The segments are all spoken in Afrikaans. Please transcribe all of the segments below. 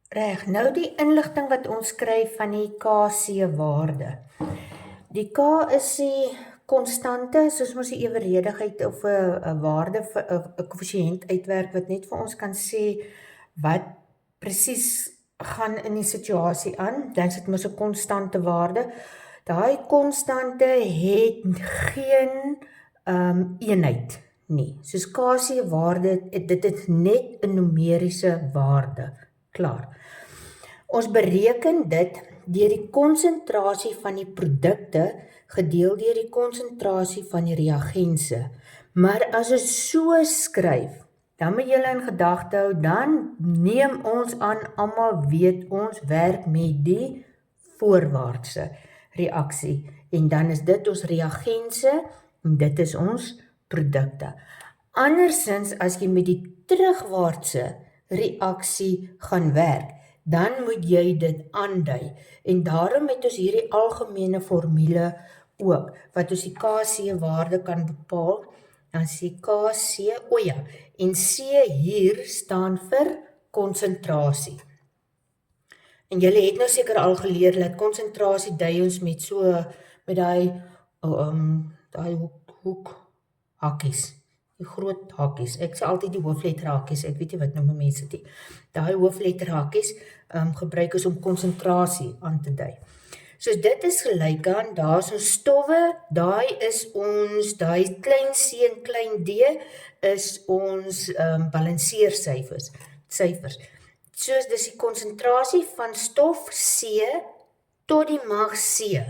Reg, nou die inligting wat ons kry van die KC-waarde. Die K is die konstante, soos ons die eweredigheid of 'n waarde, 'n koëffisiënt uitwerk wat net vir ons kan sê wat presies gaan in die situasie aan. Dan is dit mos 'n konstante waarde. Daai konstante het geen eenheid nie. Soos KC-waarde, dit is net 'n numeriese waarde. Klaar. Ons bereken dit deur die konsentrasie van die produkte gedeel deur die konsentrasie van die reagense. Maar as ons so skryf, dan moet julle in gedagte hou, dan neem ons aan almal weet ons werk met die voorwaartse reaksie en dan is dit ons reagense en dit is ons produkte. Andersins as jy met die terugwaartse reaksie gaan werk, dan moet jy dit aandui. En daarom het ons hierdie algemene formule ook, wat ons die KC-waarde kan bepaal, dan sê KC, en C hier staan vir konsentrasie. En julle het nou seker al geleer dat konsentrasie dui ons met daai hoek hakkies. Die groot hakkies. Ek sê altyd die hoofletter hakkies. Ek weet nie wat noem mense dit. Daai hoofletter hakkies gebruik ons om konsentrasie aan te dui. So dit is gelyk aan, daar is ons stowwe, daai klein c en klein d is ons balanseersyfers. Soos dis die konsentrasie van stof C tot die mag C,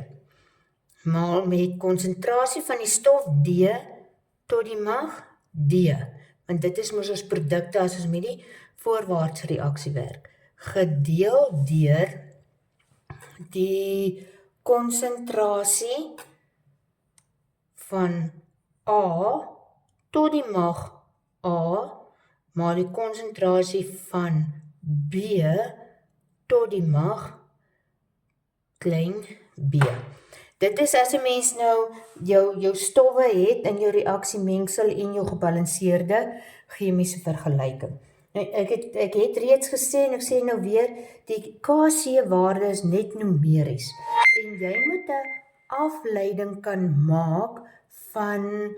maal met konsentrasie van die stof D tot die mag D, want dit is mos ons produkte as ons met die voorwaartse reaksie werk, gedeel deur die konsentrasie van A tot die mag A, maar die konsentrasie van B tot die mag klein b. Dit is as 'n mens nou jou stowwe het in jou reaksiemengsel en jou gebalanseerde chemiese vergelyking. Nou, ek het reeds gesê en ek sê nou weer, die KC-waarde is net numeries en jy moet 'n afleiding kan maak van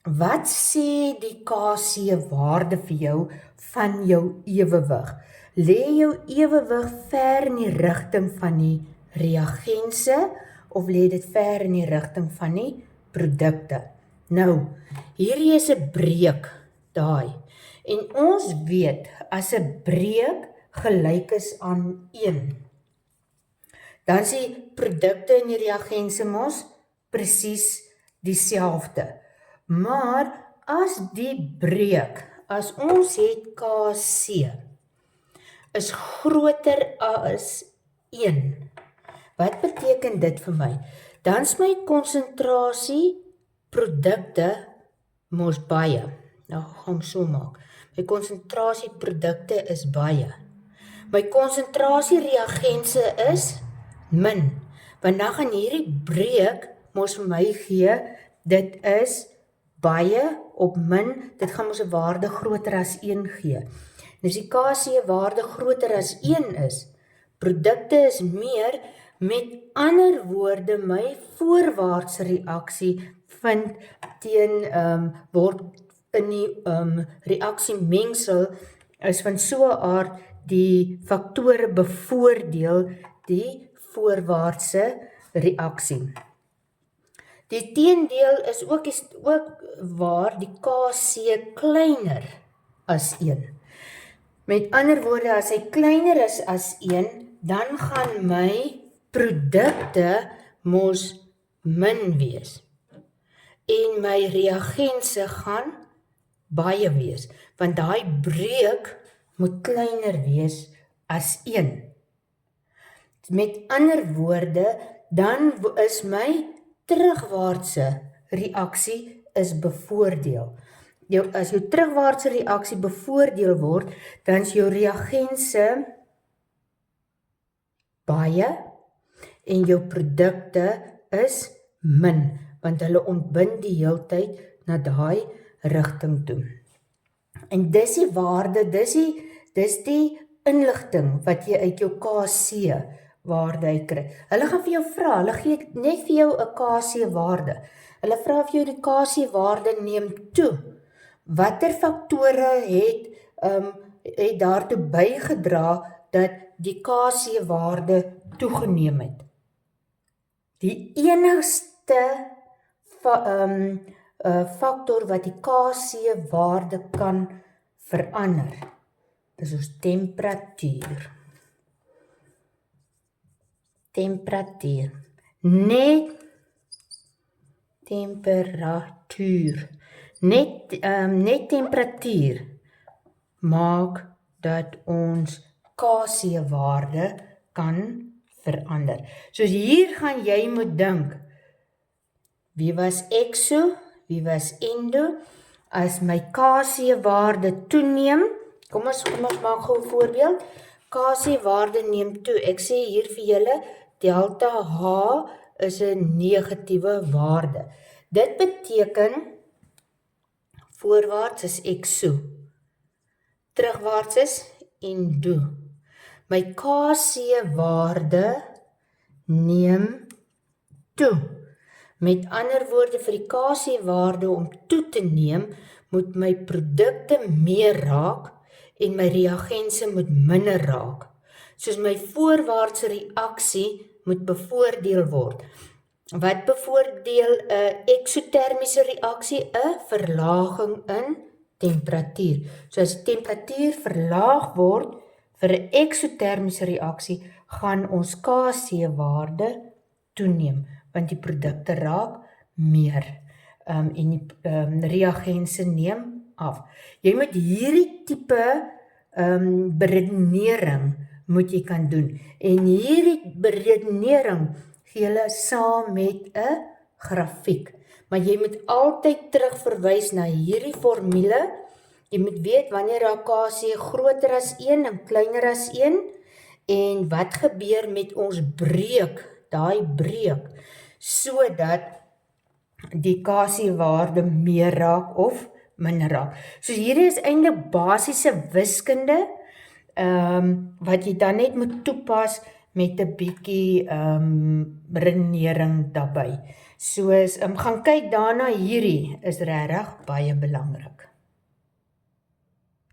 wat sê die KC-waarde vir jou van jou ewewig. Lê jou ewewig ver in die rigting van die reagense of lê dit ver in die rigting van die produkte? Nou, hierdie is 'n breek, daai. En ons weet, as 'n breek gelyk is aan 1, dan is die produkte en die reagense mos presies dieselfde. Maar as die breek, as ons het KC, is groter as 1, wat beteken dit vir my? Dan is my konsentrasie produkte mos baie. Nou gaan ons so maak. My konsentrasie produkte is baie. My konsentrasie reagense is min. Want dan gaan hierdie breek mos vir my gee, dit is baie op min, dit gaan ons 'n waarde groter as 1 gee. Dus die KC waarde groter as 1 is, produkte is meer, met ander woorde, my voorwaartse reaksie vind word in die reaksiemengsel is van so 'n aard die faktore bevoordeel die voorwaartse reaksie. Die teendeel is ook waar die KC kleiner as 1. Met ander woorde, as hy kleiner is as 1, dan gaan my produkte mos min wees. En my reagense gaan baie wees, want daai breek moet kleiner wees as 1. Met ander woorde, dan is my terugwaartse reaksie is bevoordeel. As jou terugwaartse reaksie bevoordeel word, dan is jou reagense baie en jou produkte is min, want hulle ontbind die heeltyd na daai rigting toe. En dis die waarde, dis die inligting wat jy uit jou KC waarde uitkry. Hulle gaan vir jou vra, hulle gee net vir jou 'n KC waarde. Hulle vra vir jou die KC waarde neem toe. Watter faktore het daartoe bygedra dat die KC waarde toegeneem het? Die enigste faktor wat die KC waarde kan verander, is ons temperatuur. Temperatuur. Net temperatuur. Net temperatuur maak dat ons KC waarde kan verander. Soos hier gaan jy moet dink, wie was exo, wie was endo, as my KC waarde toeneem, kom ons maak gou 'n voorbeeld, KC waarde neem toe, ek sê hier vir julle, delta H is 'n negatiewe waarde. Dit beteken, voorwaarts is exo, terugwaarts is endo. My KC waarde neem toe. Met ander woorde, vir die KC waarde om toe te neem, moet my produkte meer raak en my reagense moet minder raak. Soos my voorwaartse reaksie moet bevoordeel word. Wat bevoordeel 'n eksotermiese reaksie? 'n Verlaging in temperatuur. So as die temperatuur verlaag word vir 'n eksotermiese reaksie, gaan ons KC waarde toeneem, want die produkte raak meer en die reagense neem af. Jy moet hierdie tipe beredenering moet jy kan doen. En hierdie beredenering gee hulle saam met 'n grafiek. Maar jy moet altyd terugverwys na hierdie formule. Jy moet weet wanneer daar KC groter as 1 en kleiner as 1 en wat gebeur met ons breek, daai breek, sodat die KC waarde meer raak of minder raak. So hierdie is eintlik basiese wiskunde wat jy dan net moet toepas met 'n bietjie redenering daarbey. Soos gaan kyk daarna, hierdie is regtig baie belangrik.